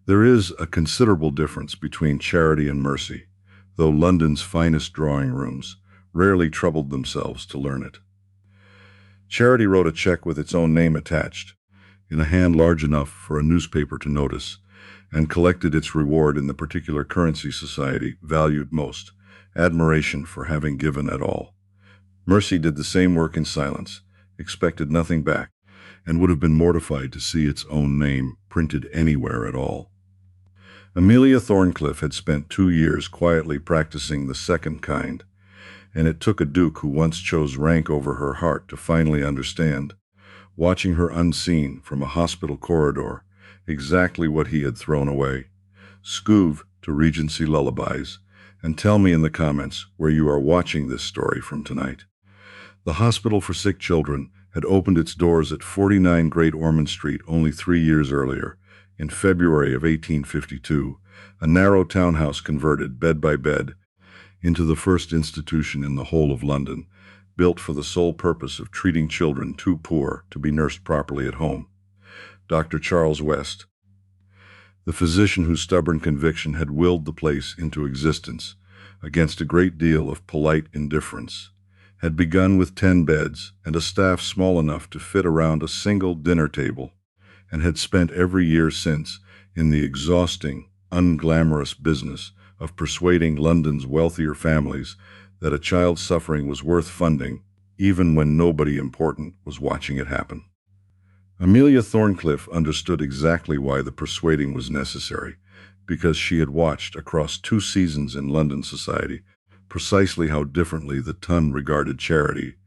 There is a considerable difference between charity and mercy, though London's finest drawing rooms rarely troubled themselves to learn it. Charity wrote a check with its own name attached, in a hand large enough for a newspaper to notice, and collected its reward in the particular currency society valued most, admiration for having given at all. Mercy did the same work in silence, expected nothing back, and would have been mortified to see its own name printed anywhere at all. Amelia Thorncliffe had spent 2 years quietly practicing the second kind, and it took a duke who once chose rank over her heart to finally understand, watching her unseen from a hospital corridor, exactly what he had thrown away. Scoove to Regency Lullabies, and tell me in the comments where you are watching this story from tonight. The Hospital for Sick Children had opened its doors at 49 Great Ormond Street only 3 years earlier, in February of 1852, a narrow townhouse converted, bed by bed, into the first institution in the whole of London, built for the sole purpose of treating children too poor to be nursed properly at home. Dr. Charles West, the physician whose stubborn conviction had willed the place into existence against a great deal of polite indifference, had begun with 10 beds and a staff small enough to fit around a single dinner table, and had spent every year since in the exhausting, unglamorous business of persuading London's wealthier families that a child's suffering was worth funding, even when nobody important was watching it happen. Amelia Thorncliffe understood exactly why the persuading was necessary, because she had watched across 2 seasons in London society precisely how differently the ton regarded charity,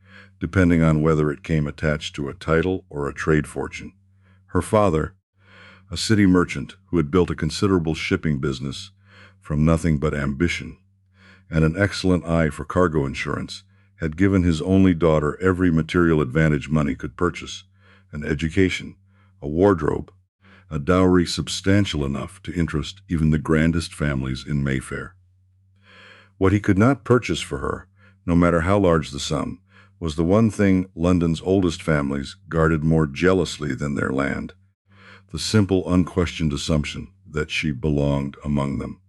depending on whether it came attached to a title or a trade fortune. Her father, a city merchant who had built a considerable shipping business from nothing but ambition, and an excellent eye for cargo insurance, had given his only daughter every material advantage money could purchase: an education, a wardrobe, a dowry substantial enough to interest even the grandest families in Mayfair. What he could not purchase for her, no matter how large the sum, was the one thing London's oldest families guarded more jealously than their land: the simple, unquestioned assumption that she belonged among them.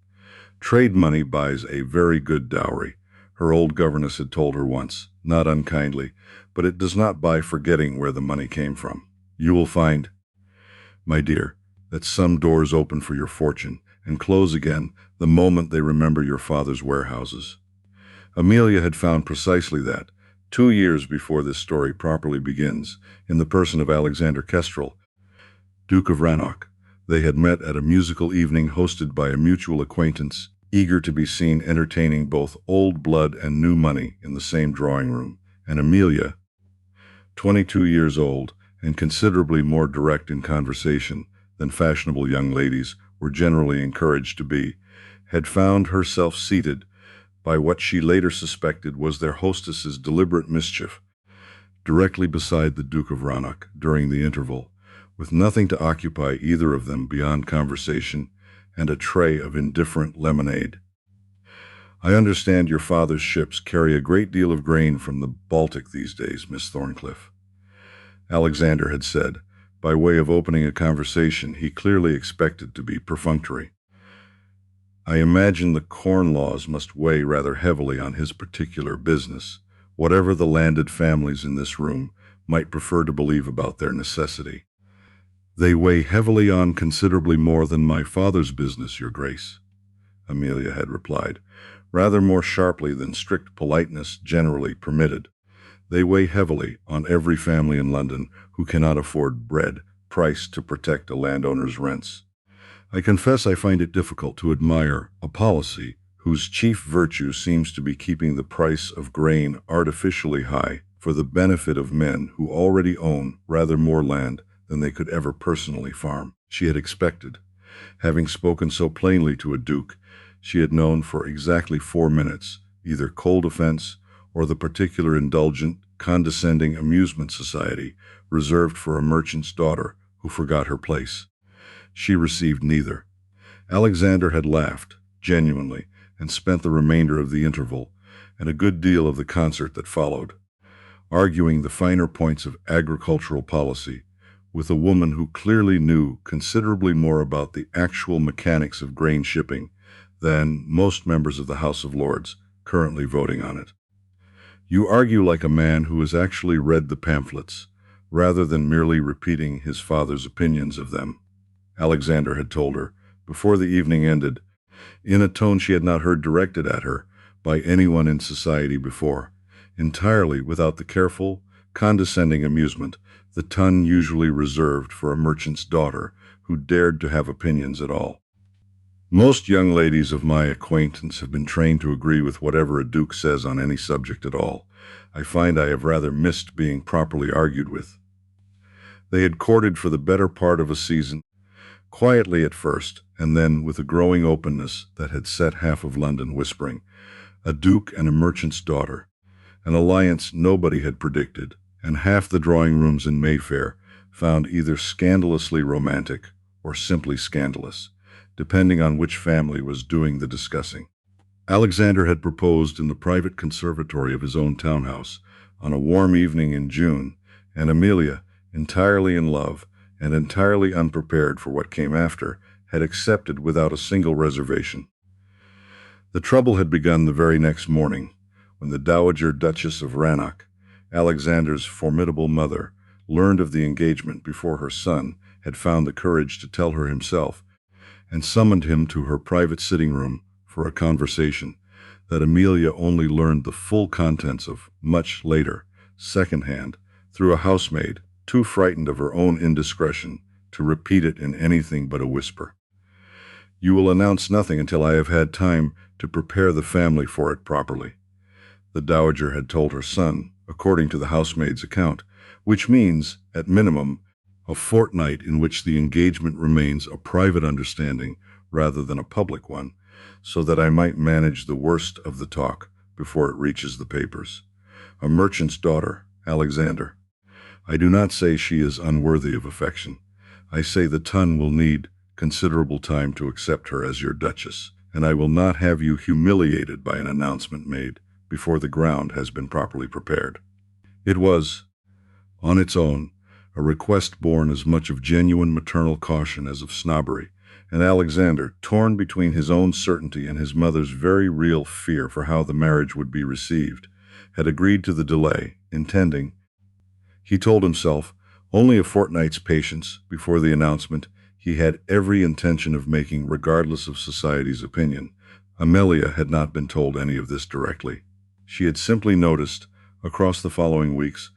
Trade money buys a very good dowry, her old governess had told her once, not unkindly, but it does not buy forgetting where the money came from. You will find, my dear, that some doors open for your fortune and close again the moment they remember your father's warehouses. Amelia had found precisely that, 2 years before this story properly begins, in the person of Alexander Kestrel, Duke of Rannoch. They had met at a musical evening hosted by a mutual acquaintance, eager to be seen entertaining both old blood and new money in the same drawing room, and Amelia, 22 years old and considerably more direct in conversation than fashionable young ladies were generally encouraged to be, had found herself seated by what she later suspected was their hostess's deliberate mischief, directly beside the Duke of Rannoch during the interval, with nothing to occupy either of them beyond conversation and a tray of indifferent lemonade. I understand your father's ships carry a great deal of grain from the Baltic these days, Miss Thorncliffe, Alexander had said, by way of opening a conversation he clearly expected to be perfunctory. I imagine the corn laws must weigh rather heavily on his particular business, whatever the landed families in this room might prefer to believe about their necessity. They weigh heavily on considerably more than my father's business, Your Grace, Amelia had replied, rather more sharply than strict politeness generally permitted. They weigh heavily on every family in London who cannot afford bread priced to protect a landowner's rents. I confess I find it difficult to admire a policy whose chief virtue seems to be keeping the price of grain artificially high for the benefit of men who already own rather more land than they could ever personally farm. She had expected, having spoken so plainly to a duke she had known for exactly 4 minutes, either cold offense or the particular indulgent, condescending amusement society reserved for a merchant's daughter who forgot her place. She received neither. Alexander had laughed, genuinely, and spent the remainder of the interval, and a good deal of the concert that followed, arguing the finer points of agricultural policy, with a woman who clearly knew considerably more about the actual mechanics of grain shipping than most members of the House of Lords currently voting on it. You argue like a man who has actually read the pamphlets, rather than merely repeating his father's opinions of them, Alexander had told her, before the evening ended, in a tone she had not heard directed at her by anyone in society before, entirely without the careful, condescending amusement the ton usually reserved for a merchant's daughter who dared to have opinions at all. Most young ladies of my acquaintance have been trained to agree with whatever a duke says on any subject at all. I find I have rather missed being properly argued with. They had courted for the better part of a season, quietly at first, and then with a growing openness that had set half of London whispering, a duke and a merchant's daughter, an alliance nobody had predicted, and half the drawing rooms in Mayfair found either scandalously romantic or simply scandalous, depending on which family was doing the discussing. Alexander had proposed in the private conservatory of his own townhouse on a warm evening in June, and Amelia, entirely in love and entirely unprepared for what came after, had accepted without a single reservation. The trouble had begun the very next morning, when the Dowager Duchess of Rannoch, Alexander's formidable mother, learned of the engagement before her son had found the courage to tell her himself, and summoned him to her private sitting room for a conversation that Amelia only learned the full contents of much later, second-hand, through a housemaid too frightened of her own indiscretion to repeat it in anything but a whisper. "You will announce nothing until I have had time to prepare the family for it properly," the dowager had told her son, according to the housemaid's account, which means, at minimum, a fortnight in which the engagement remains a private understanding rather than a public one, so that I might manage the worst of the talk before it reaches the papers. A merchant's daughter, Alexander. I do not say she is unworthy of affection. I say the ton will need considerable time to accept her as your duchess, and I will not have you humiliated by an announcement made before the ground has been properly prepared. It was, on its own, a request born as much of genuine maternal caution as of snobbery, and Alexander, torn between his own certainty and his mother's very real fear for how the marriage would be received, had agreed to the delay, intending, he told himself, only a fortnight's patience before the announcement he had every intention of making regardless of society's opinion. Amelia had not been told any of this directly. She had simply noticed, across the following weeks,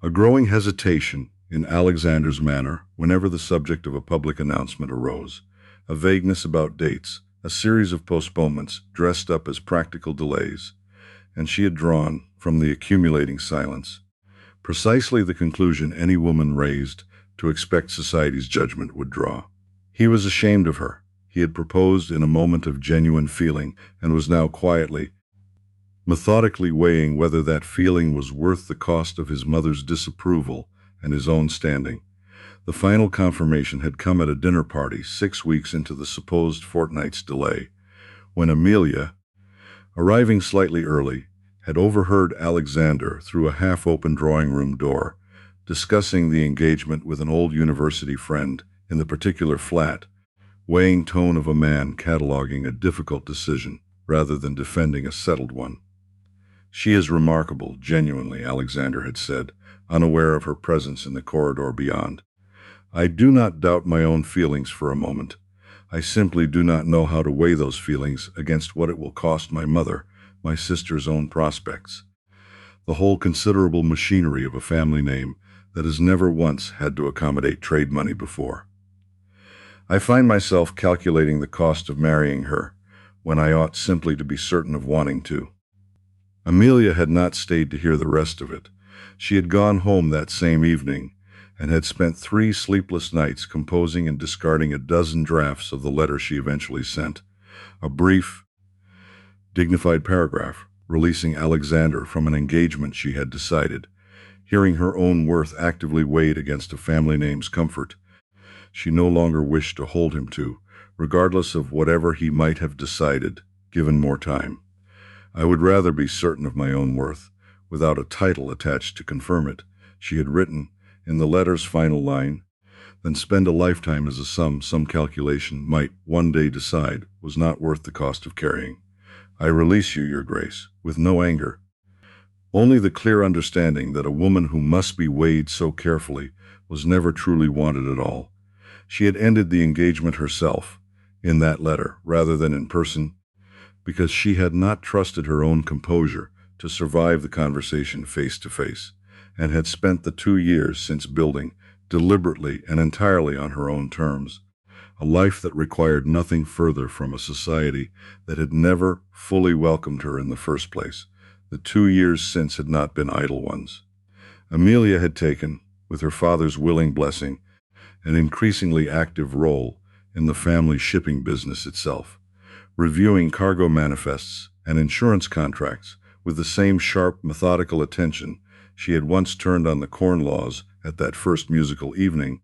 a growing hesitation in Alexander's manner whenever the subject of a public announcement arose, a vagueness about dates, a series of postponements dressed up as practical delays, and she had drawn, from the accumulating silence, precisely the conclusion any woman raised to expect society's judgment would draw. He was ashamed of her. He had proposed in a moment of genuine feeling and was now quietly, methodically weighing whether that feeling was worth the cost of his mother's disapproval and his own standing. The final confirmation had come at a dinner party 6 weeks into the supposed fortnight's delay, when Amelia, arriving slightly early, had overheard Alexander through a half-open drawing-room door, discussing the engagement with an old university friend in the particular flat, weighing tone of a man cataloging a difficult decision rather than defending a settled one. "She is remarkable, genuinely," Alexander had said, unaware of her presence in the corridor beyond. "I do not doubt my own feelings for a moment. I simply do not know how to weigh those feelings against what it will cost my mother, my sister's own prospects, the whole considerable machinery of a family name that has never once had to accommodate trade money before. I find myself calculating the cost of marrying her, when I ought simply to be certain of wanting to." Amelia had not stayed to hear the rest of it. She had gone home that same evening, and had spent 3 sleepless nights composing and discarding a dozen drafts of the letter she eventually sent, a brief, dignified paragraph releasing Alexander from an engagement she had decided. Hearing her own worth actively weighed against a family name's comfort, she no longer wished to hold him to, regardless of whatever he might have decided, given more time. "I would rather be certain of my own worth, without a title attached to confirm it," she had written, in the letter's final line, than spend a lifetime as a sum some calculation might one day decide was not worth the cost of carrying. I release you, Your Grace, with no anger, only the clear understanding that a woman who must be weighed so carefully was never truly wanted at all. She had ended the engagement herself, in that letter, rather than in person, because she had not trusted her own composure to survive the conversation face to face, and had spent the 2 years since building, deliberately and entirely on her own terms, a life that required nothing further from a society that had never fully welcomed her in the first place. The 2 years since had not been idle ones. Amelia had taken, with her father's willing blessing, an increasingly active role in the family shipping business itself, reviewing cargo manifests and insurance contracts with the same sharp, methodical attention she had once turned on the corn laws at that first musical evening,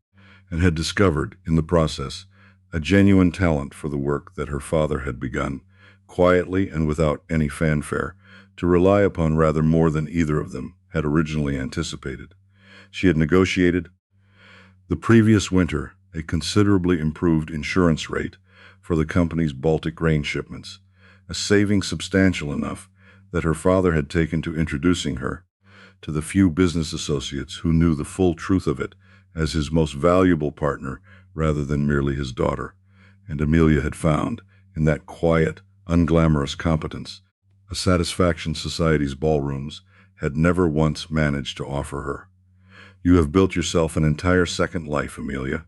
and had discovered, in the process, a genuine talent for the work that her father had begun, quietly and without any fanfare, to rely upon rather more than either of them had originally anticipated. She had negotiated, the previous winter, a considerably improved insurance rate for the company's Baltic grain shipments, a saving substantial enough that her father had taken to introducing her to the few business associates who knew the full truth of it as his most valuable partner rather than merely his daughter, and Amelia had found, in that quiet, unglamorous competence, a satisfaction society's ballrooms had never once managed to offer her. You have built yourself an entire second life, Amelia,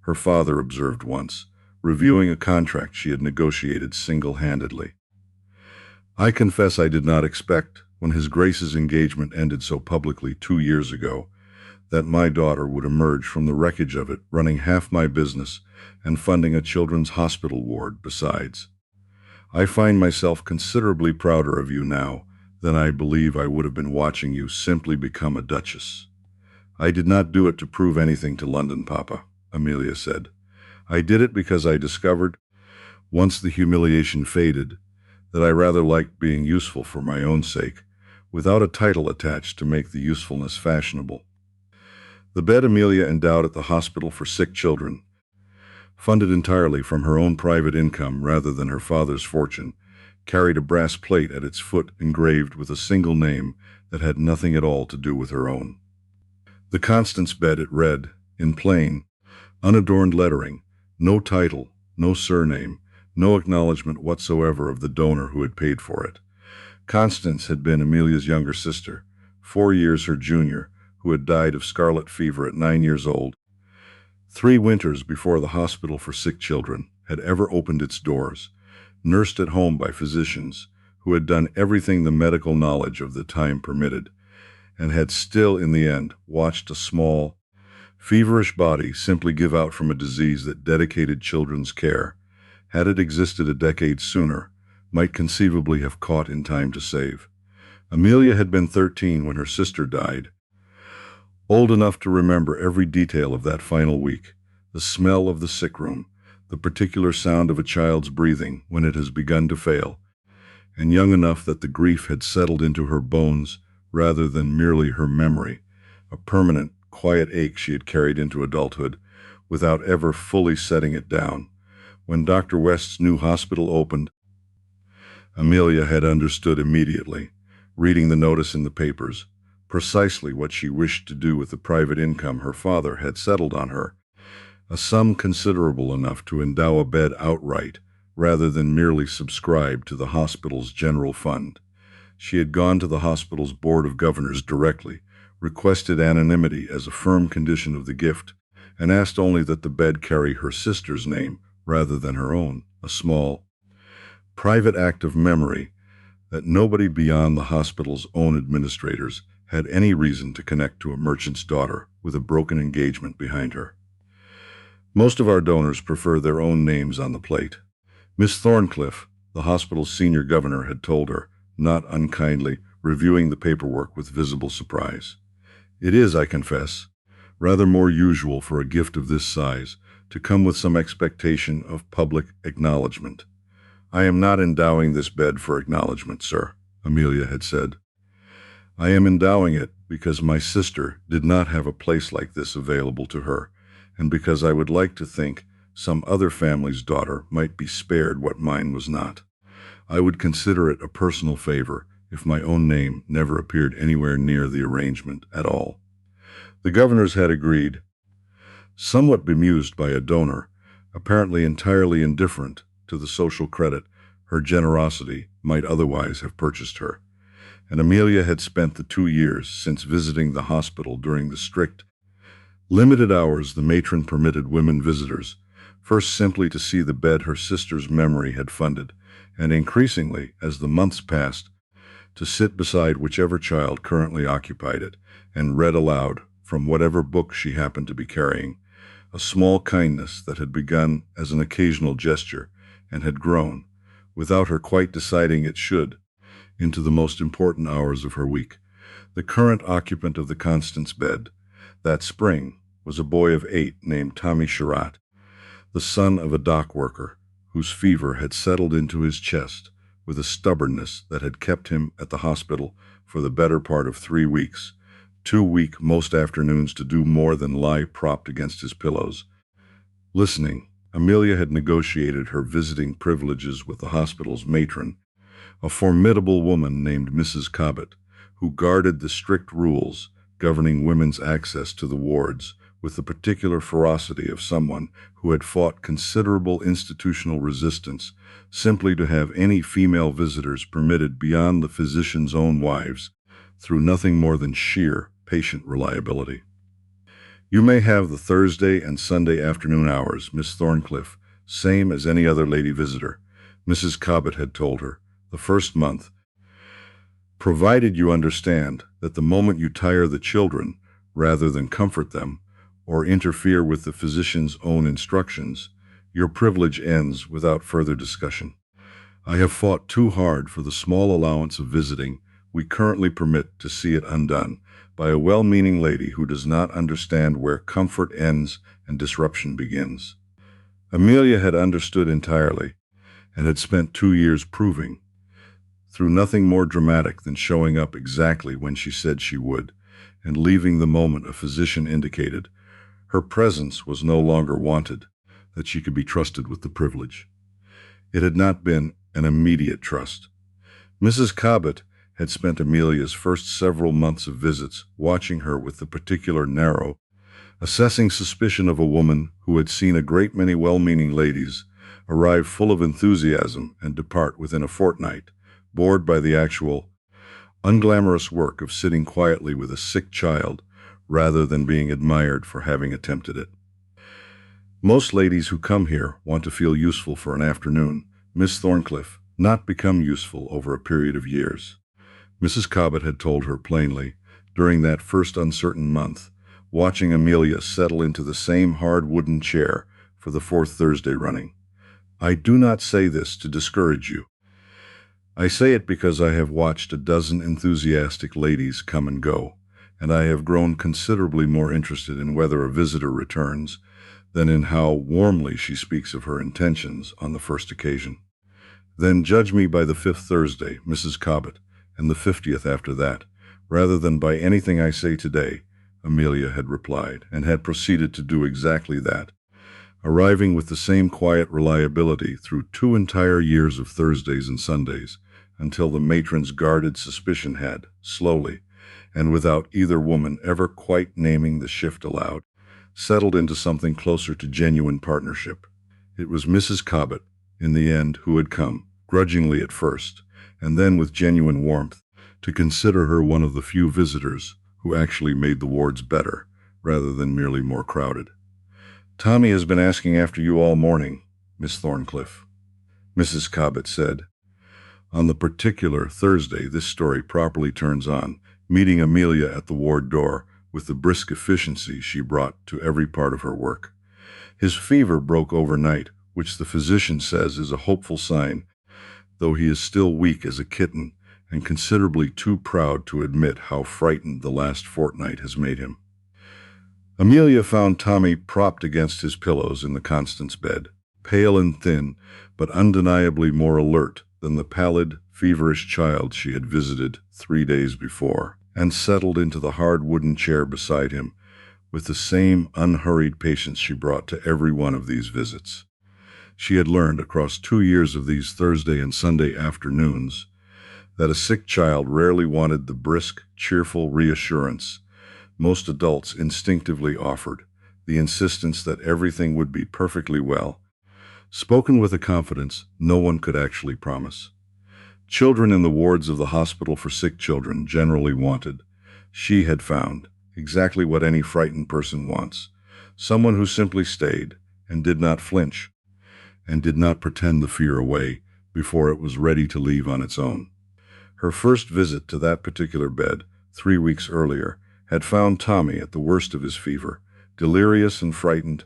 her father observed once, reviewing a contract she had negotiated single-handedly. I confess I did not expect, when His Grace's engagement ended so publicly 2 years ago, that my daughter would emerge from the wreckage of it, running half my business and funding a children's hospital ward besides. I find myself considerably prouder of you now than I believe I would have been watching you simply become a duchess. I did not do it to prove anything to London, Papa, Amelia said. I did it because I discovered, once the humiliation faded, that I rather liked being useful for my own sake, without a title attached to make the usefulness fashionable. The bed Amelia endowed at the hospital for sick children, funded entirely from her own private income rather than her father's fortune, carried a brass plate at its foot engraved with a single name that had nothing at all to do with her own. The Constance bed, it read, in plain, unadorned lettering, no title, no surname, no acknowledgement whatsoever of the donor who had paid for it. Constance had been Amelia's younger sister, 4 years her junior, who had died of scarlet fever at 9 years old, 3 winters before the hospital for sick children had ever opened its doors, nursed at home by physicians who had done everything the medical knowledge of the time permitted, and had still, in the end, watched a small, feverish body simply give out from a disease that dedicated children's care, had it existed a decade sooner, might conceivably have caught in time to save. Amelia had been 13 when her sister died, old enough to remember every detail of that final week, the smell of the sick room, the particular sound of a child's breathing when it has begun to fail, and young enough that the grief had settled into her bones rather than merely her memory, a permanent, quiet ache she had carried into adulthood without ever fully setting it down. When Dr. West's new hospital opened, Amelia had understood immediately, reading the notice in the papers, precisely what she wished to do with the private income her father had settled on her, a sum considerable enough to endow a bed outright rather than merely subscribe to the hospital's general fund. She had gone to the hospital's board of governors directly, requested anonymity as a firm condition of the gift, and asked only that the bed carry her sister's name rather than her own, a small, private act of memory that nobody beyond the hospital's own administrators had any reason to connect to a merchant's daughter with a broken engagement behind her. Most of our donors prefer their own names on the plate. Miss Thorncliffe, the hospital's senior governor, had told her, not unkindly, reviewing the paperwork with visible surprise. It is, I confess, rather more usual for a gift of this size to come with some expectation of public acknowledgement. I am not endowing this bed for acknowledgement, sir, Amelia had said. I am endowing it because my sister did not have a place like this available to her, and because I would like to think some other family's daughter might be spared what mine was not. I would consider it a personal favor if my own name never appeared anywhere near the arrangement at all. The governors had agreed, somewhat bemused by a donor, apparently entirely indifferent to the social credit her generosity might otherwise have purchased her. And Amelia had spent the 2 years since visiting the hospital during the strict, limited hours the matron permitted women visitors, first simply to see the bed her sister's memory had funded, and increasingly, as the months passed, to sit beside whichever child currently occupied it, and read aloud from whatever book she happened to be carrying, a small kindness that had begun as an occasional gesture and had grown, without her quite deciding it should, into the most important hours of her week. The current occupant of the Constance bed that spring was a boy of 8 named Tommy Sherratt, the son of a dock worker whose fever had settled into his chest with a stubbornness that had kept him at the hospital for the better part of 3 weeks, too weak most afternoons to do more than lie propped against his pillows. Listening, Amelia had negotiated her visiting privileges with the hospital's matron, a formidable woman named Mrs. Cobbett, who guarded the strict rules governing women's access to the wards with the particular ferocity of someone who had fought considerable institutional resistance simply to have any female visitors permitted beyond the physician's own wives, through nothing more than sheer patient reliability. You may have the Thursday and Sunday afternoon hours, Miss Thorncliffe, same as any other lady visitor, Mrs. Cobbett had told her, the first month, provided you understand that the moment you tire the children, rather than comfort them, or interfere with the physician's own instructions, your privilege ends without further discussion. I have fought too hard for the small allowance of visiting we currently permit to see it undone by a well-meaning lady who does not understand where comfort ends and disruption begins. Amelia had understood entirely, and had spent 2 years proving, through nothing more dramatic than showing up exactly when she said she would, and leaving the moment a physician indicated her presence was no longer wanted, that she could be trusted with the privilege. It had not been an immediate trust. Mrs. Cobbett had spent Amelia's first several months of visits watching her with the particular narrow, assessing suspicion of a woman who had seen a great many well-meaning ladies arrive full of enthusiasm and depart within a fortnight, bored by the actual, unglamorous work of sitting quietly with a sick child rather than being admired for having attempted it. Most ladies who come here want to feel useful for an afternoon, Miss Thorncliffe, not become useful over a period of years. Mrs. Cobbett had told her plainly, during that first uncertain month, watching Amelia settle into the same hard wooden chair for the 4th Thursday running. I do not say this to discourage you. I say it because I have watched a dozen enthusiastic ladies come and go, and I have grown considerably more interested in whether a visitor returns than in how warmly she speaks of her intentions on the first occasion. Then judge me by the 5th Thursday, Mrs. Cobbett, and the 50th after that, rather than by anything I say today, Amelia had replied, and had proceeded to do exactly that, arriving with the same quiet reliability through 2 entire years of Thursdays and Sundays, until the matron's guarded suspicion had, slowly, and without either woman ever quite naming the shift aloud, settled into something closer to genuine partnership. It was Mrs. Cobbett, in the end, who had come, grudgingly at first, and then with genuine warmth, to consider her one of the few visitors who actually made the wards better, rather than merely more crowded. Tommy has been asking after you all morning, Miss Thorncliffe, Mrs. Cobbett said. On the particular Thursday this story properly turns on, meeting Amelia at the ward door with the brisk efficiency she brought to every part of her work. His fever broke overnight, which the physician says is a hopeful sign, though he is still weak as a kitten and considerably too proud to admit how frightened the last fortnight has made him. Amelia found Tommy propped against his pillows in the Constance bed, pale and thin, but undeniably more alert than the pallid, feverish child she had visited 3 days before. and settled into the hard wooden chair beside him with the same unhurried patience she brought to every one of these visits. She had learned across 2 years of these Thursday and Sunday afternoons that a sick child rarely wanted the brisk, cheerful reassurance most adults instinctively offered, the insistence that everything would be perfectly well, spoken with a confidence no one could actually promise. Children in the wards of the hospital for sick children generally wanted, she had found, exactly what any frightened person wants, someone who simply stayed and did not flinch, and did not pretend the fear away before it was ready to leave on its own. Her first visit to that particular bed, 3 weeks earlier, had found Tommy at the worst of his fever, delirious and frightened,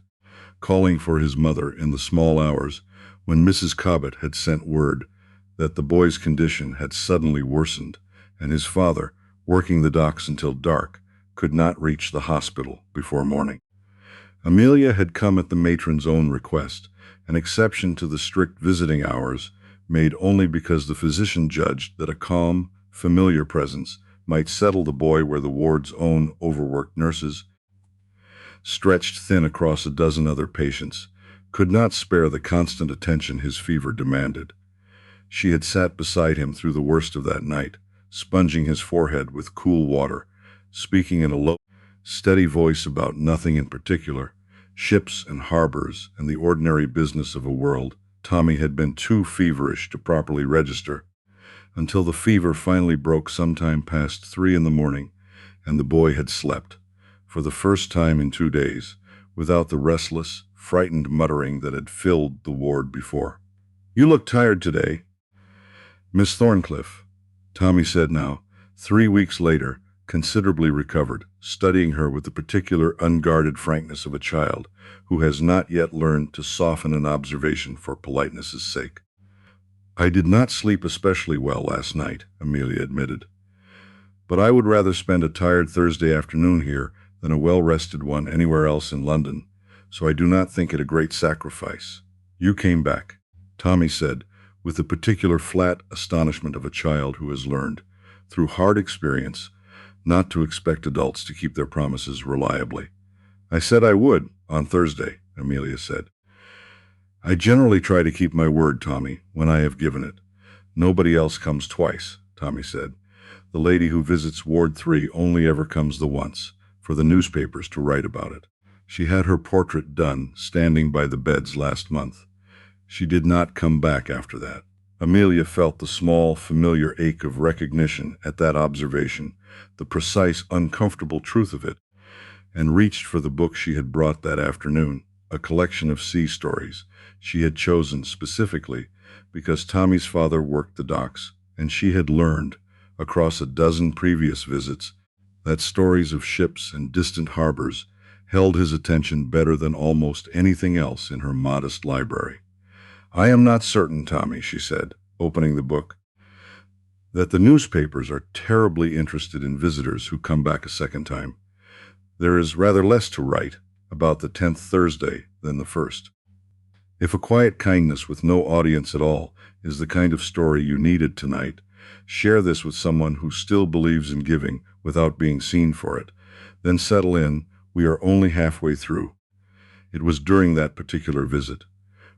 calling for his mother in the small hours when Mrs. Cobbett had sent word that the boy's condition had suddenly worsened, and his father, working the docks until dark, could not reach the hospital before morning. Amelia had come at the matron's own request, an exception to the strict visiting hours made only because the physician judged that a calm, familiar presence might settle the boy where the ward's own overworked nurses, stretched thin across a dozen other patients, could not spare the constant attention his fever demanded. She had sat beside him through the worst of that night, sponging his forehead with cool water, speaking in a low, steady voice about nothing in particular, ships and harbors and the ordinary business of a world Tommy had been too feverish to properly register, until the fever finally broke sometime past 3 in the morning, and the boy had slept, for the first time in 2 days, without the restless, frightened muttering that had filled the ward before. "You look tired today, Miss Thorncliffe," Tommy said now, 3 weeks later, considerably recovered, studying her with the particular unguarded frankness of a child who has not yet learned to soften an observation for politeness' sake. "I did not sleep especially well last night," Amelia admitted. "But I would rather spend a tired Thursday afternoon here than a well-rested one anywhere else in London, so I do not think it a great sacrifice." "You came back," Tommy said, with the particular flat astonishment of a child who has learned, through hard experience, not to expect adults to keep their promises reliably. "I said I would, on Thursday," Amelia said. "I generally try to keep my word, Tommy, when I have given it. Nobody else comes twice," Tommy said. "The lady who visits Ward 3 only ever comes the once, for the newspapers to write about it. She had her portrait done, standing by the beds last month. She did not come back after that." Amelia felt the small, familiar ache of recognition at that observation, the precise, uncomfortable truth of it, and reached for the book she had brought that afternoon, a collection of sea stories she had chosen specifically because Tommy's father worked the docks, and she had learned, across a dozen previous visits, that stories of ships and distant harbors held his attention better than almost anything else in her modest library. "I am not certain, Tommy," she said, opening the book, "that the newspapers are terribly interested in visitors who come back a second time. There is rather less to write about the 10th Thursday than the first. If a quiet kindness with no audience at all is the kind of story you needed tonight, share this with someone who still believes in giving without being seen for it. Then settle in, we are only halfway through." It was during that particular visit,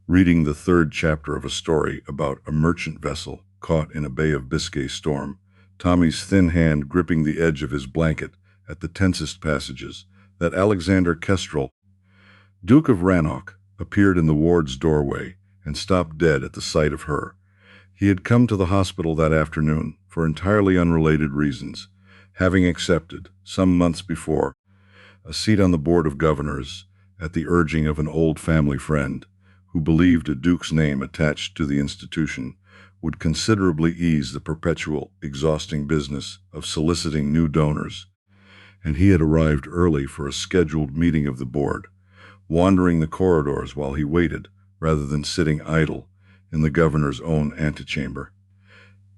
reading the 3rd chapter of a story about a merchant vessel caught in a Bay of Biscay storm, Tommy's thin hand gripping the edge of his blanket at the tensest passages, that Alexander Kestrel, Duke of Rannoch, appeared in the ward's doorway and stopped dead at the sight of her. He had come to the hospital that afternoon for entirely unrelated reasons, having accepted, some months before, a seat on the Board of Governors at the urging of an old family friend who believed a duke's name attached to the institution would considerably ease the perpetual, exhausting business of soliciting new donors, and he had arrived early for a scheduled meeting of the board, wandering the corridors while he waited, rather than sitting idle in the governor's own antechamber.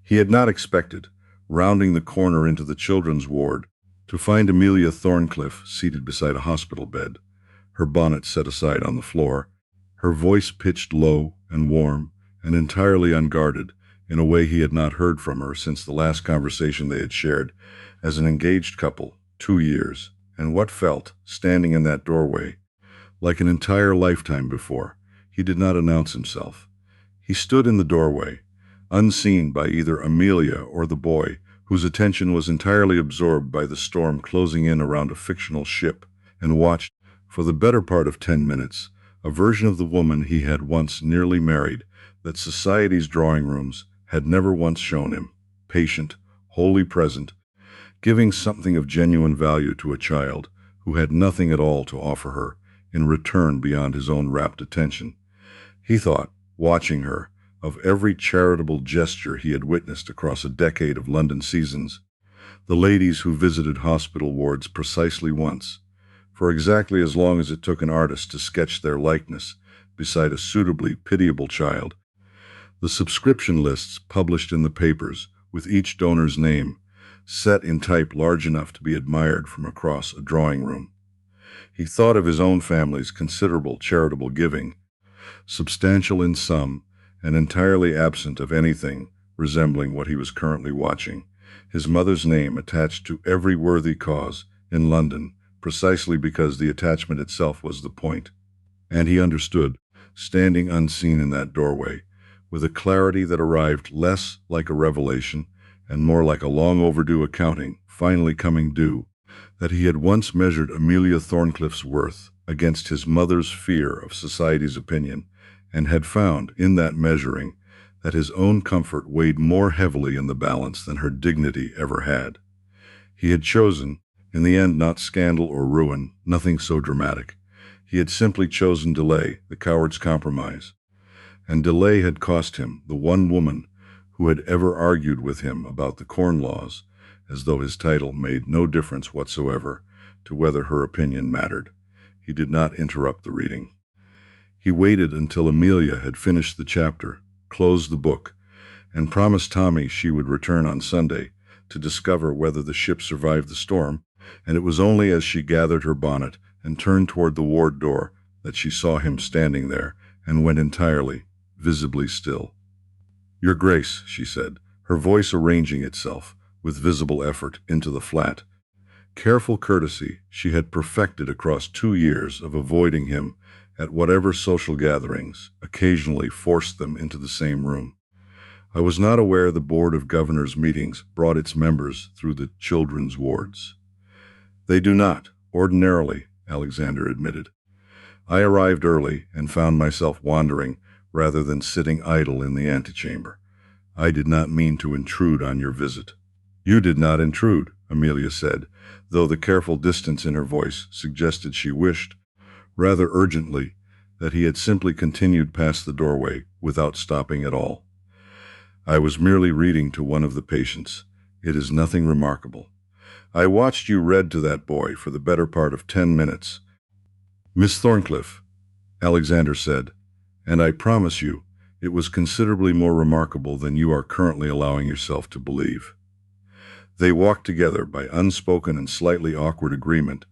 He had not expected, rounding the corner into the children's ward, to find Amelia Thorncliffe seated beside a hospital bed, her bonnet set aside on the floor, her voice pitched low and warm and entirely unguarded in a way he had not heard from her since the last conversation they had shared as an engaged couple, 2 years, and what felt, standing in that doorway, like an entire lifetime before. He did not announce himself. He stood in the doorway, unseen by either Amelia or the boy, whose attention was entirely absorbed by the storm closing in around a fictional ship, and watched, for the better part of 10 minutes, a version of the woman he had once nearly married that society's drawing rooms had never once shown him, patient, wholly present, giving something of genuine value to a child who had nothing at all to offer her in return beyond his own rapt attention. He thought, watching her, of every charitable gesture he had witnessed across a decade of London seasons, the ladies who visited hospital wards precisely once, for exactly as long as it took an artist to sketch their likeness beside a suitably pitiable child, the subscription lists published in the papers with each donor's name, set in type large enough to be admired from across a drawing room. He thought of his own family's considerable charitable giving, substantial in sum and entirely absent of anything resembling what he was currently watching, his mother's name attached to every worthy cause in London, precisely because the attachment itself was the point. And he understood, standing unseen in that doorway, with a clarity that arrived less like a revelation and more like a long overdue accounting finally coming due, that he had once measured Amelia Thorncliffe's worth against his mother's fear of society's opinion, and had found, in that measuring, that his own comfort weighed more heavily in the balance than her dignity ever had. He had chosen, in the end, not scandal or ruin, nothing so dramatic. He had simply chosen delay, the coward's compromise. And delay had cost him the one woman who had ever argued with him about the Corn Laws, as though his title made no difference whatsoever to whether her opinion mattered. He did not interrupt the reading. He waited until Amelia had finished the chapter, closed the book, and promised Tommy she would return on Sunday to discover whether the ship survived the storm, and it was only as she gathered her bonnet and turned toward the ward door that she saw him standing there and went entirely, visibly still. "Your Grace," she said, her voice arranging itself, with visible effort, into the flat. Careful courtesy she had perfected across 2 years of avoiding him at whatever social gatherings occasionally forced them into the same room. "I was not aware the Board of Governors' meetings brought its members through the children's wards." "They do not, ordinarily," Alexander admitted. "I arrived early and found myself wandering rather than sitting idle in the antechamber. I did not mean to intrude on your visit." "You did not intrude," Amelia said, though the careful distance in her voice suggested she wished, rather urgently, that he had simply continued past the doorway without stopping at all. "I was merely reading to one of the patients. It is nothing remarkable. I watched you read to that boy for the better part of 10 minutes. Miss Thorncliffe," Alexander said, "and I promise you it was considerably more remarkable than you are currently allowing yourself to believe." They walked together by unspoken and slightly awkward agreement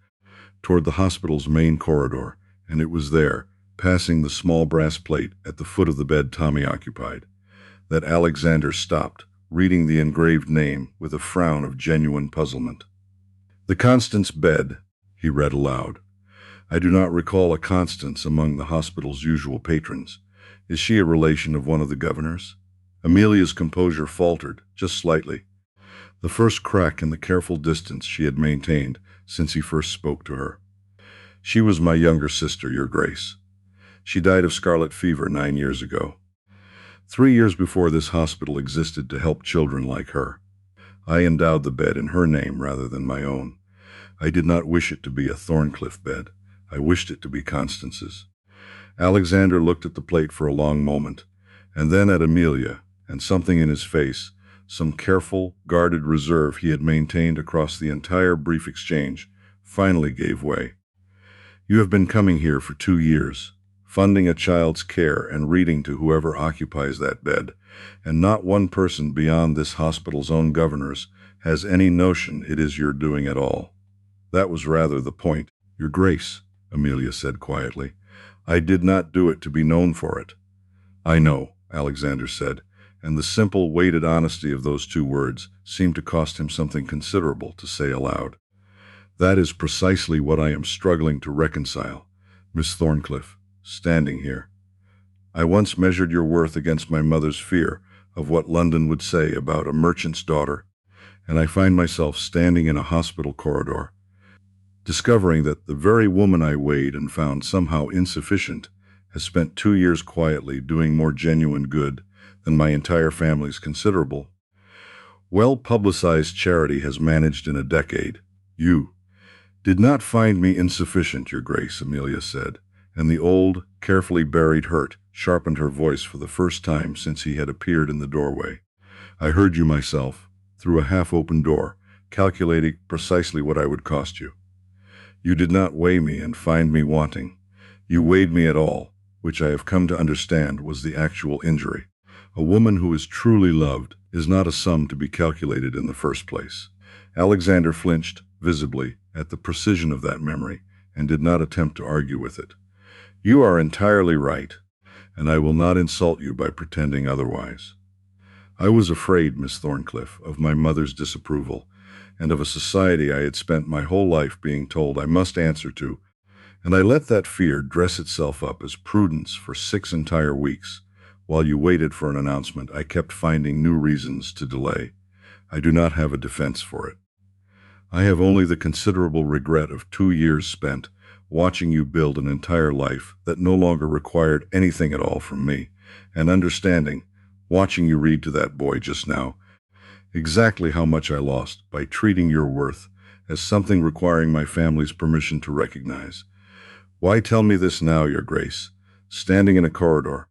toward the hospital's main corridor, and it was there, passing the small brass plate at the foot of the bed Tommy occupied, that Alexander stopped, reading the engraved name with a frown of genuine puzzlement. "The Constance bed," he read aloud. "I do not recall a Constance among the hospital's usual patrons. Is she a relation of one of the governors?" Amelia's composure faltered, just slightly. The first crack in the careful distance she had maintained since he first spoke to her. "She was my younger sister, Your Grace. She died of scarlet fever 9 years ago. 3 years before this hospital existed to help children like her. I endowed the bed in her name rather than my own. I did not wish it to be a Thorncliffe bed. I wished it to be Constance's." Alexander looked at the plate for a long moment, and then at Amelia, and something in his face, some careful, guarded reserve he had maintained across the entire brief exchange, finally gave way. "You have been coming here for 2 years, funding a child's care and reading to whoever occupies that bed, and not one person beyond this hospital's own governors has any notion it is your doing at all." "That was rather the point, Your Grace," Amelia said quietly. "I did not do it to be known for it." "I know," Alexander said, and the simple, weighted honesty of those two words seemed to cost him something considerable to say aloud. That is precisely what I am struggling to reconcile, Miss Thorncliffe, standing here. I once measured your worth against my mother's fear of what London would say about a merchant's daughter, and I find myself standing in a hospital corridor, discovering that the very woman I weighed and found somehow insufficient has spent 2 years quietly doing more genuine good than my entire family's considerable, well-publicized charity has managed in a decade. You did not find me insufficient, Your Grace, Amelia said, and the old, carefully buried hurt sharpened her voice for the first time since he had appeared in the doorway. I heard you myself, through a half-open door, calculating precisely what I would cost you. You did not weigh me and find me wanting. You weighed me at all, which I have come to understand was the actual injury. A woman who is truly loved is not a sum to be calculated in the first place. Alexander flinched, visibly, at the precision of that memory, and did not attempt to argue with it. You are entirely right, and I will not insult you by pretending otherwise. I was afraid, Miss Thorncliffe, of my mother's disapproval, and of a society I had spent my whole life being told I must answer to, and I let that fear dress itself up as prudence for 6 entire weeks. While you waited for an announcement, I kept finding new reasons to delay. I do not have a defense for it. I have only the considerable regret of 2 years spent watching you build an entire life that no longer required anything at all from me, and understanding, watching you read to that boy just now, exactly how much I lost by treating your worth as something requiring my family's permission to recognize. Why tell me this now, Your Grace, standing in a corridor,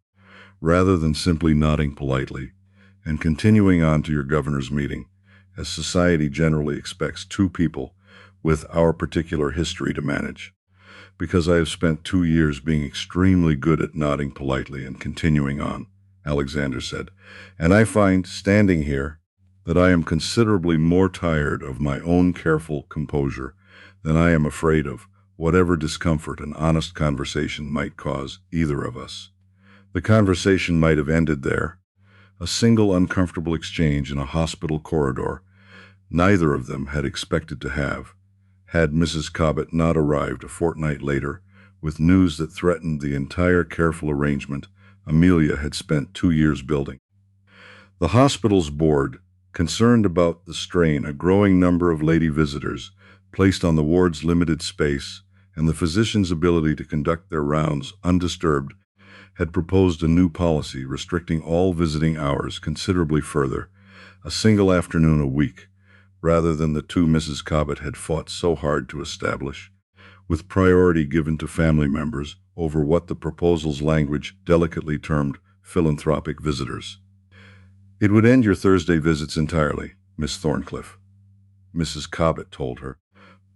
rather than simply nodding politely and continuing on to your governor's meeting, as society generally expects two people with our particular history to manage? Because I have spent 2 years being extremely good at nodding politely and continuing on, Alexander said, and I find, standing here, that I am considerably more tired of my own careful composure than I am afraid of whatever discomfort an honest conversation might cause either of us. The conversation might have ended there, a single uncomfortable exchange in a hospital corridor neither of them had expected to have, had Mrs. Cobbett not arrived a fortnight later with news that threatened the entire careful arrangement Amelia had spent 2 years building. The hospital's board, concerned about the strain a growing number of lady visitors placed on the ward's limited space and the physicians' ability to conduct their rounds undisturbed, had proposed a new policy restricting all visiting hours considerably further, a single afternoon a week, rather than the 2 Mrs. Cobbett had fought so hard to establish, with priority given to family members over what the proposal's language delicately termed philanthropic visitors. It would end your Thursday visits entirely, Miss Thorncliffe, Mrs. Cobbett told her,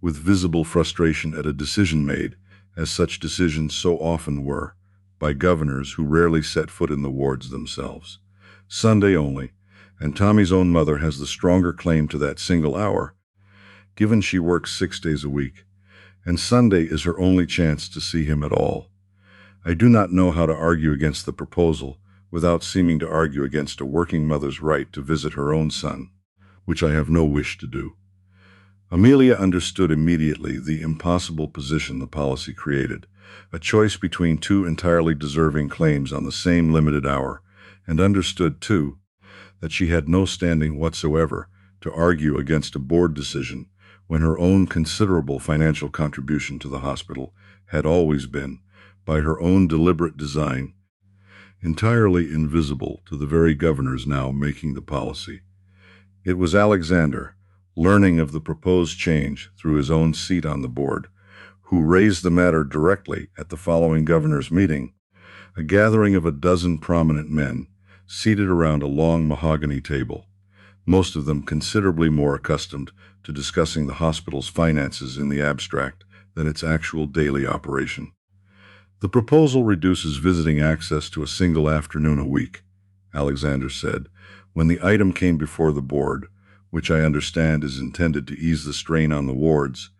with visible frustration at a decision made, as such decisions so often were, by governors who rarely set foot in the wards themselves. Sunday only, and Tommy's own mother has the stronger claim to that single hour, given she works 6 days a week, and Sunday is her only chance to see him at all. I do not know how to argue against the proposal without seeming to argue against a working mother's right to visit her own son, which I have no wish to do. Amelia understood immediately the impossible position the policy created, a choice between 2 entirely deserving claims on the same limited hour, and understood, too, that she had no standing whatsoever to argue against a board decision when her own considerable financial contribution to the hospital had always been, by her own deliberate design, entirely invisible to the very governors now making the policy. It was Alexander, learning of the proposed change through his own seat on the board, who raised the matter directly at the following governor's meeting, a gathering of a dozen prominent men seated around a long mahogany table, most of them considerably more accustomed to discussing the hospital's finances in the abstract than its actual daily operation. The proposal reduces visiting access to a single afternoon a week, Alexander said, when the item came before the board, which I understand is intended to ease the strain on the wards,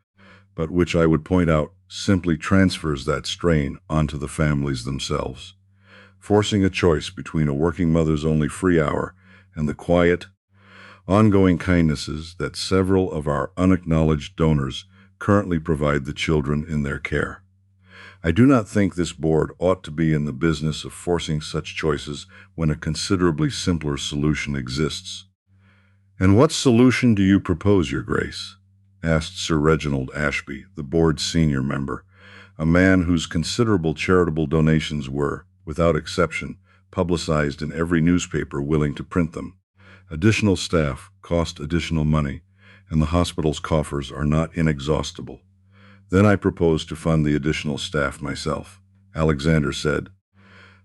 but which I would point out simply transfers that strain onto the families themselves. forcing a choice between a working mother's only free hour and the quiet, ongoing kindnesses that several of our unacknowledged donors currently provide the children in their care. I do not think this board ought to be in the business of forcing such choices when a considerably simpler solution exists. "And what solution do you propose, Your Grace?" asked Sir Reginald Ashby, the board's senior member, a man whose considerable charitable donations were, without exception, publicized in every newspaper willing to print them. Additional staff cost additional money, and the hospital's coffers are not inexhaustible. "Then I propose to fund the additional staff myself," Alexander said.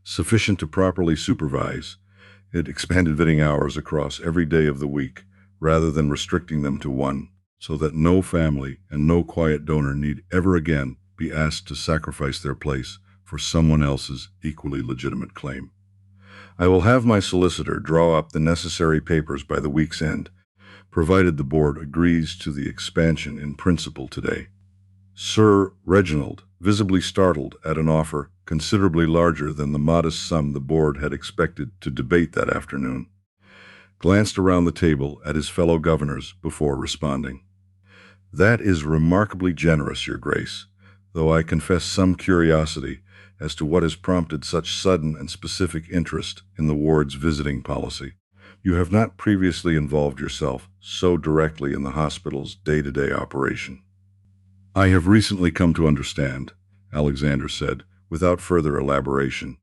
"Sufficient to properly supervise. It expanded visiting hours across every day of the week, rather than restricting them to one, so that no family and no quiet donor need ever again be asked to sacrifice their place for someone else's equally legitimate claim. I will have my solicitor draw up the necessary papers by the week's end, provided the board agrees to the expansion in principle today." Sir Reginald, visibly startled at an offer considerably larger than the modest sum the board had expected to debate that afternoon, glanced around the table at his fellow governors before responding. "That is remarkably generous, Your Grace, though I confess some curiosity as to what has prompted such sudden and specific interest in the ward's visiting policy. You have not previously involved yourself so directly in the hospital's day-to-day operation." "I have recently come to understand," Alexander said, without further elaboration,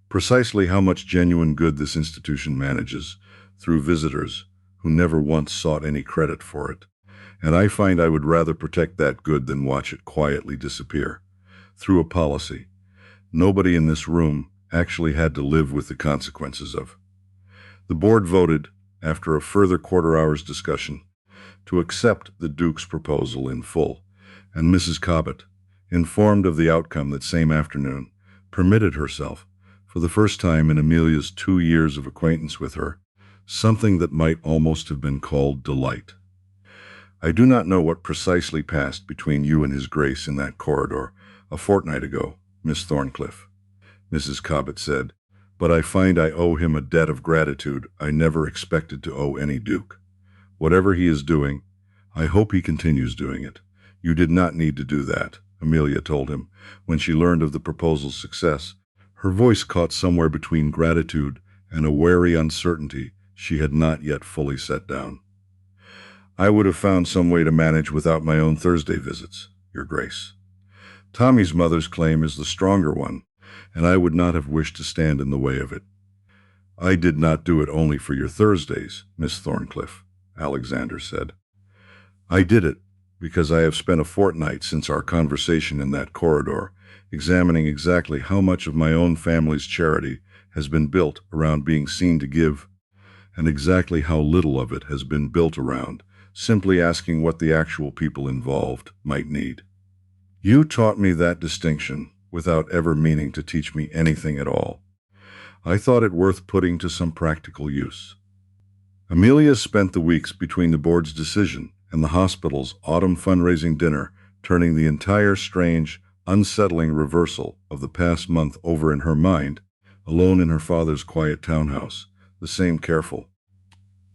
"precisely how much genuine good this institution manages through visitors who never once sought any credit for it, and I find I would rather protect that good than watch it quietly disappear through a policy nobody in this room actually had to live with the consequences of." The board voted, after a further quarter-hour's discussion, to accept the Duke's proposal in full, and Mrs. Cobbett, informed of the outcome that same afternoon, permitted herself, for the first time in Amelia's 2 years of acquaintance with her, something that might almost have been called delight. "I do not know what precisely passed between you and His Grace in that corridor a fortnight ago, Miss Thorncliffe," Mrs. Cobbett said, "but I find I owe him a debt of gratitude I never expected to owe any duke. Whatever he is doing, I hope he continues doing it. You did not need to do that," Amelia told him, when she learned of the proposal's success, her voice caught somewhere between gratitude and a wary uncertainty she had not yet fully set down. "I would have found some way to manage without my own Thursday visits, Your Grace. Tommy's mother's claim is the stronger one, and I would not have wished to stand in the way of it." "I did not do it only for your Thursdays, Miss Thorncliffe," Alexander said. "I did it because I have spent a fortnight since our conversation in that corridor examining exactly how much of my own family's charity has been built around being seen to give, and exactly how little of it has been built around simply asking what the actual people involved might need. You taught me that distinction without ever meaning to teach me anything at all. I thought it worth putting to some practical use." Amelia spent the weeks between the board's decision and the hospital's autumn fundraising dinner turning the entire strange, unsettling reversal of the past month over in her mind, alone in her father's quiet townhouse, the same careful,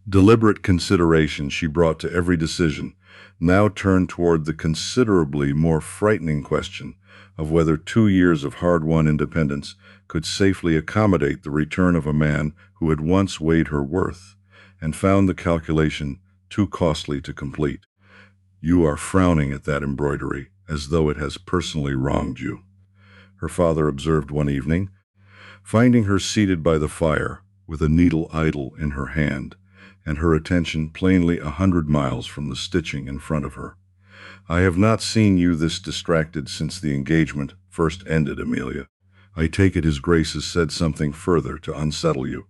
deliberate consideration she brought to every decision now turned toward the considerably more frightening question of whether 2 years of hard-won independence could safely accommodate the return of a man who had once weighed her worth and found the calculation too costly to complete. "You are frowning at that embroidery as though it has personally wronged you," her father observed one evening, finding her seated by the fire with a needle idle in her hand and her attention plainly 100 miles from the stitching in front of her. "I have not seen you this distracted since the engagement first ended, Amelia. I take it His Grace has said something further to unsettle you."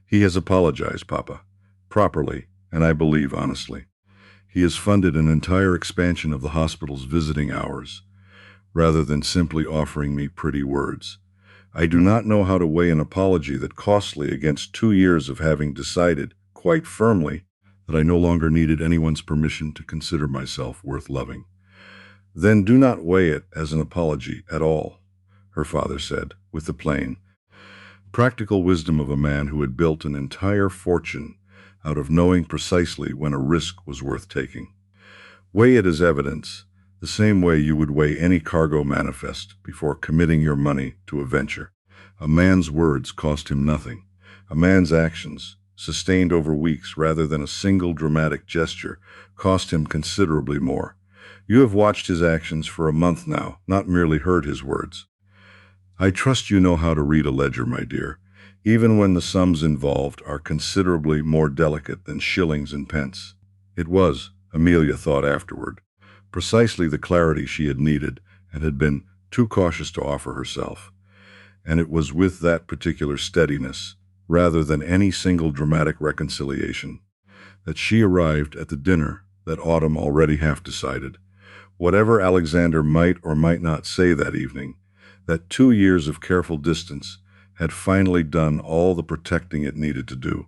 "He has apologized, Papa, properly, and I believe honestly. He has funded an entire expansion of the hospital's visiting hours, rather than simply offering me pretty words. I do not know how to weigh an apology that costly against 2 years of having decided, quite firmly, that I no longer needed anyone's permission to consider myself worth loving." "Then do not weigh it as an apology at all," her father said, with the plain, practical wisdom of a man who had built an entire fortune out of knowing precisely when a risk was worth taking. Weigh it as evidence, the same way you would weigh any cargo manifest before committing your money to a venture. A man's words cost him nothing. A man's actions, sustained over weeks rather than a single dramatic gesture, cost him considerably more. You have watched his actions for a month now, not merely heard his words. I trust you know how to read a ledger, my dear, even when the sums involved are considerably more delicate than shillings and pence. It was, Amelia thought afterward, precisely the clarity she had needed and had been too cautious to offer herself. And it was with that particular steadiness, rather than any single dramatic reconciliation, that she arrived at the dinner that Autumn already half decided. Whatever Alexander might or might not say that evening, that 2 years of careful distance had finally done all the protecting it needed to do.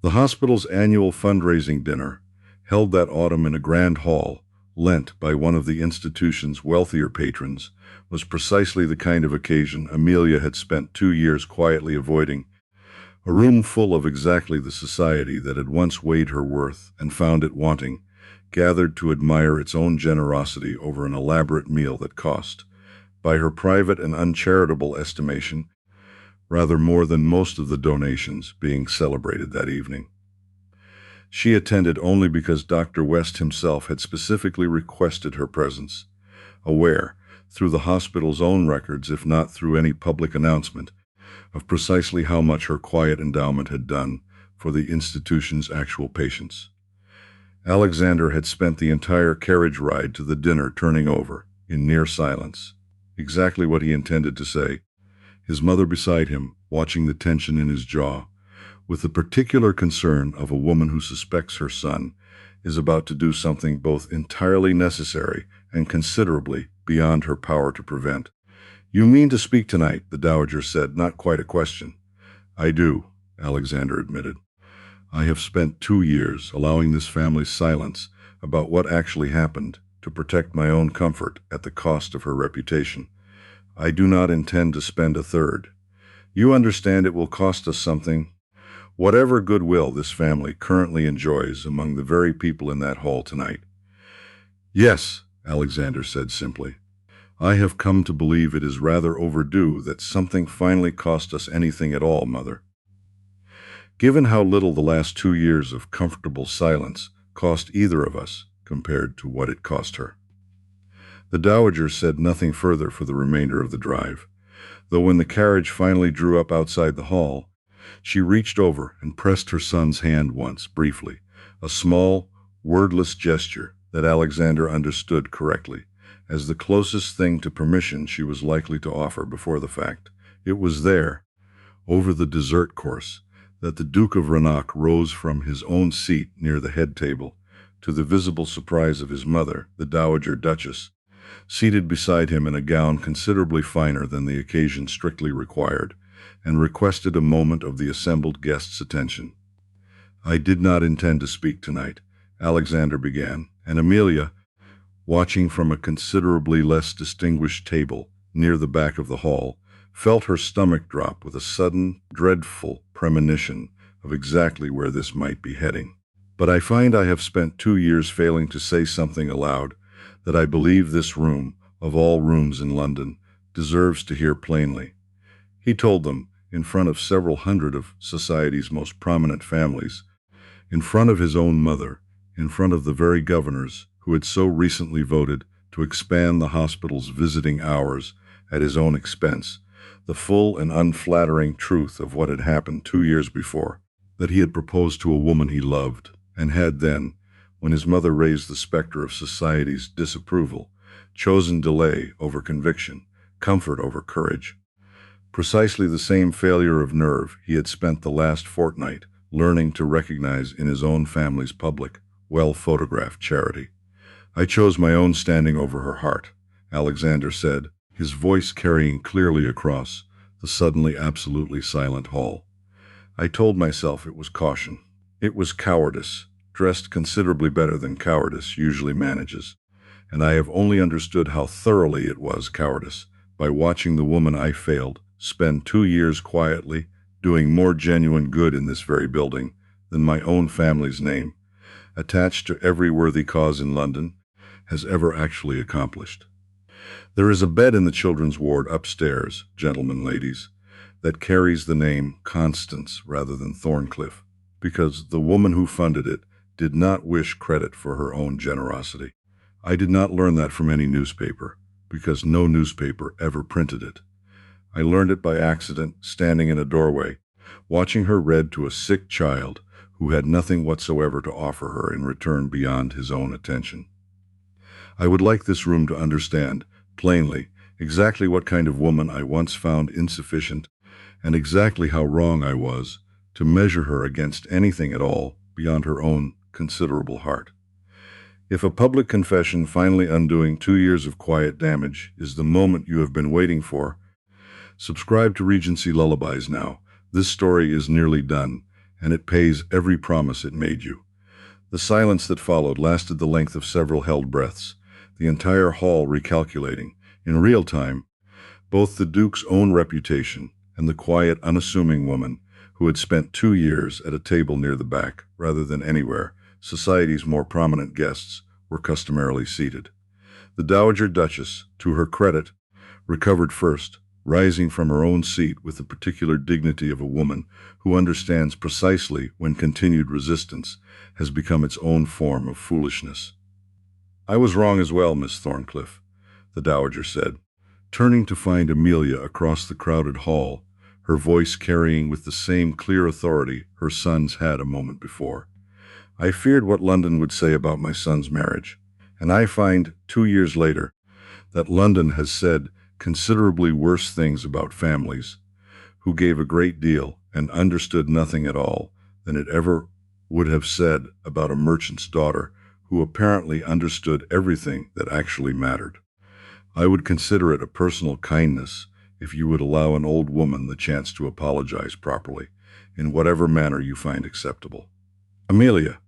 The hospital's annual fundraising dinner, held that autumn in a grand hall, lent by one of the institution's wealthier patrons, was precisely the kind of occasion Amelia had spent 2 years quietly avoiding. A room full of exactly the society that had once weighed her worth and found it wanting, gathered to admire its own generosity over an elaborate meal that cost, by her private and uncharitable estimation, rather more than most of the donations being celebrated that evening. She attended only because Dr. West himself had specifically requested her presence, aware, through the hospital's own records, if not through any public announcement, of precisely how much her quiet endowment had done for the institution's actual patients. Alexander had spent the entire carriage ride to the dinner turning over, in near silence, exactly what he intended to say, his mother beside him, watching the tension in his jaw, with the particular concern of a woman who suspects her son is about to do something both entirely necessary and considerably beyond her power to prevent. "You mean to speak tonight," the dowager said, not quite a question. "I do," Alexander admitted. "I have spent 2 years allowing this family's silence about what actually happened to protect my own comfort at the cost of her reputation. I do not intend to spend a third. You understand it will cost us something. Whatever goodwill this family currently enjoys among the very people in that hall tonight." "Yes," Alexander said simply. "I have come to believe it is rather overdue that something finally cost us anything at all, Mother. Given how little the last 2 years of comfortable silence cost either of us compared to what it cost her." The dowager said nothing further for the remainder of the drive, though when the carriage finally drew up outside the hall, she reached over and pressed her son's hand once, briefly, a small, wordless gesture that Alexander understood correctly, as the closest thing to permission she was likely to offer before the fact. It was there, over the dessert course, that the Duke of Rannoch rose from his own seat near the head table, to the visible surprise of his mother, the Dowager Duchess, seated beside him in a gown considerably finer than the occasion strictly required, and requested a moment of the assembled guests' attention. "I did not intend to speak tonight," Alexander began, and Amelia, watching from a considerably less distinguished table near the back of the hall, felt her stomach drop with a sudden, dreadful premonition of exactly where this might be heading. "But I find I have spent 2 years failing to say something aloud that I believe this room, of all rooms in London, deserves to hear plainly." He told them, in front of several hundred of society's most prominent families, in front of his own mother, in front of the very governors who had so recently voted to expand the hospital's visiting hours at his own expense, the full and unflattering truth of what had happened 2 years before, that he had proposed to a woman he loved, and had then, when his mother raised the specter of society's disapproval, chosen delay over conviction, comfort over courage. Precisely the same failure of nerve he had spent the last fortnight learning to recognize in his own family's public, well-photographed charity. "I chose my own standing over her heart," Alexander said, his voice carrying clearly across the suddenly absolutely silent hall. "I told myself it was caution. It was cowardice, dressed considerably better than cowardice usually manages, and I have only understood how thoroughly it was cowardice by watching the woman I failed spend 2 years quietly, doing more genuine good in this very building than my own family's name, attached to every worthy cause in London, has ever actually accomplished. There is a bed in the children's ward upstairs, gentlemen, ladies, that carries the name Constance rather than Thorncliffe, because the woman who funded it did not wish credit for her own generosity. I did not learn that from any newspaper, because no newspaper ever printed it. I learned it by accident, standing in a doorway, watching her read to a sick child who had nothing whatsoever to offer her in return beyond his own attention. I would like this room to understand, plainly, exactly what kind of woman I once found insufficient, and exactly how wrong I was to measure her against anything at all beyond her own considerable heart. If a public confession finally undoing 2 years of quiet damage is the moment you have been waiting for, subscribe to Regency Lullabies now. This story is nearly done, and it pays every promise it made you. The silence that followed lasted the length of several held breaths, the entire hall recalculating, in real time, both the Duke's own reputation and the quiet, unassuming woman who had spent 2 years at a table near the back, rather than anywhere society's more prominent guests were customarily seated. The Dowager Duchess, to her credit, recovered first, rising from her own seat with the particular dignity of a woman who understands precisely when continued resistance has become its own form of foolishness. "I was wrong as well, Miss Thorncliffe," the Dowager said, turning to find Amelia across the crowded hall, her voice carrying with the same clear authority her son's had a moment before. "I feared what London would say about my son's marriage, and I find, 2 years later, that London has said considerably worse things about families who gave a great deal and understood nothing at all than it ever would have said about a merchant's daughter who apparently understood everything that actually mattered. I would consider it a personal kindness if you would allow an old woman the chance to apologize properly, in whatever manner you find acceptable." Amelia,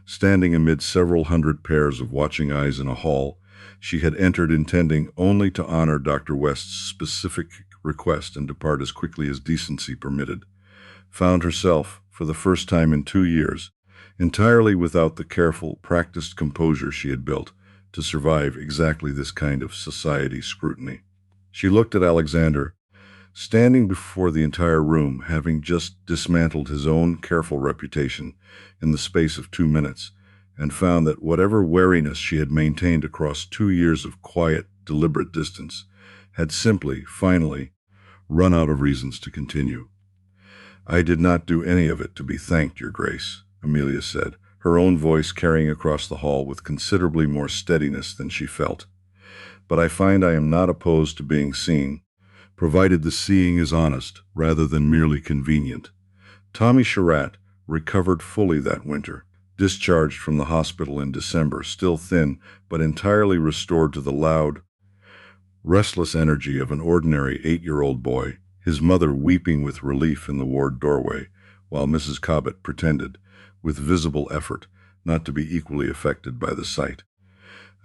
standing amid several hundred pairs of watching eyes in a hall she had entered intending only to honor Dr. West's specific request and depart as quickly as decency permitted, found herself, for the first time in 2 years, entirely without the careful, practiced composure she had built to survive exactly this kind of society scrutiny. She looked at Alexander, standing before the entire room, having just dismantled his own careful reputation in the space of 2 minutes, and found that whatever wariness she had maintained across 2 years of quiet, deliberate distance had simply, finally, run out of reasons to continue. "I did not do any of it to be thanked, Your Grace," Amelia said, her own voice carrying across the hall with considerably more steadiness than she felt. "But I find I am not opposed to being seen, provided the seeing is honest rather than merely convenient. Tommy Sherratt recovered fully that winter, discharged from the hospital in December, still thin, but entirely restored to the loud, restless energy of an ordinary 8-year-old boy, his mother weeping with relief in the ward doorway, while Mrs. Cobbett pretended, with visible effort, not to be equally affected by the sight.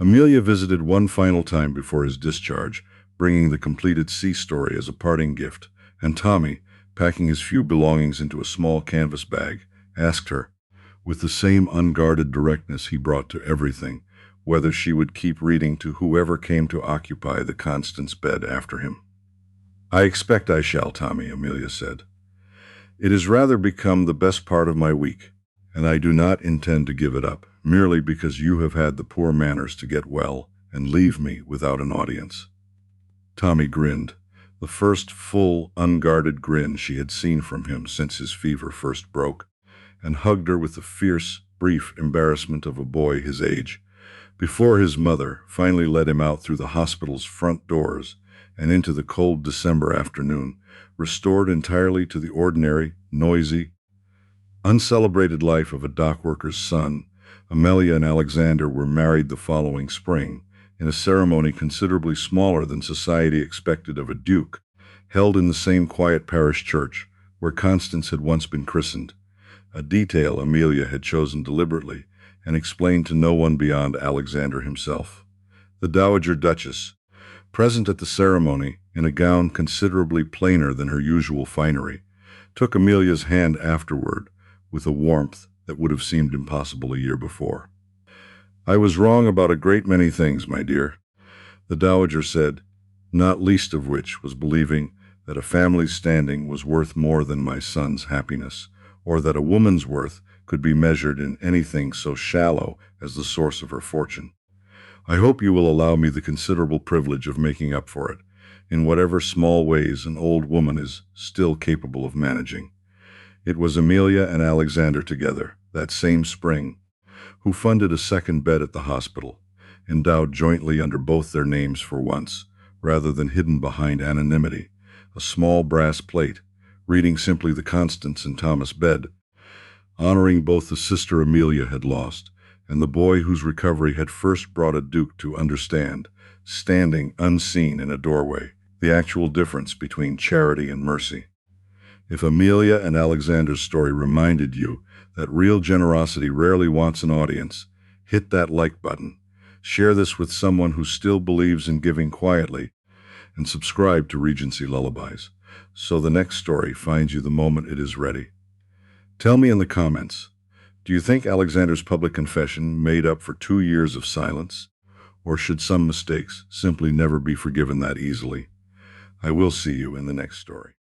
Amelia visited one final time before his discharge, bringing the completed sea story as a parting gift, and Tommy, packing his few belongings into a small canvas bag, asked her, with the same unguarded directness he brought to everything, whether she would keep reading to whoever came to occupy the Constance bed after him. "I expect I shall, Tommy," Amelia said. "It has rather become the best part of my week, and I do not intend to give it up, merely because you have had the poor manners to get well and leave me without an audience." Tommy grinned, the first full, unguarded grin she had seen from him since his fever first broke, and hugged her with the fierce, brief embarrassment of a boy his age, before his mother finally let him out through the hospital's front doors and into the cold December afternoon, restored entirely to the ordinary, noisy, uncelebrated life of a dockworker's son. Amelia and Alexander were married the following spring, in a ceremony considerably smaller than society expected of a duke, held in the same quiet parish church where Constance had once been christened, a detail Amelia had chosen deliberately and explained to no one beyond Alexander himself. The Dowager Duchess, present at the ceremony, in a gown considerably plainer than her usual finery, took Amelia's hand afterward with a warmth that would have seemed impossible a year before. "I was wrong about a great many things, my dear," the dowager said, "not least of which was believing that a family's standing was worth more than my son's happiness, or that a woman's worth could be measured in anything so shallow as the source of her fortune. I hope you will allow me the considerable privilege of making up for it, in whatever small ways an old woman is still capable of managing." It was Amelia and Alexander together, that same spring, who funded a second bed at the hospital, endowed jointly under both their names for once, rather than hidden behind anonymity, a small brass plate, reading simply the Constance and Thomas bed, honoring both the sister Amelia had lost and the boy whose recovery had first brought a duke to understand, standing unseen in a doorway, the actual difference between charity and mercy. If Amelia and Alexander's story reminded you that real generosity rarely wants an audience, hit that like button, share this with someone who still believes in giving quietly, and subscribe to Regency Lullabies, so the next story finds you the moment it is ready. Tell me in the comments, do you think Alexander's public confession made up for 2 years of silence? Or should some mistakes simply never be forgiven that easily? I will see you in the next story.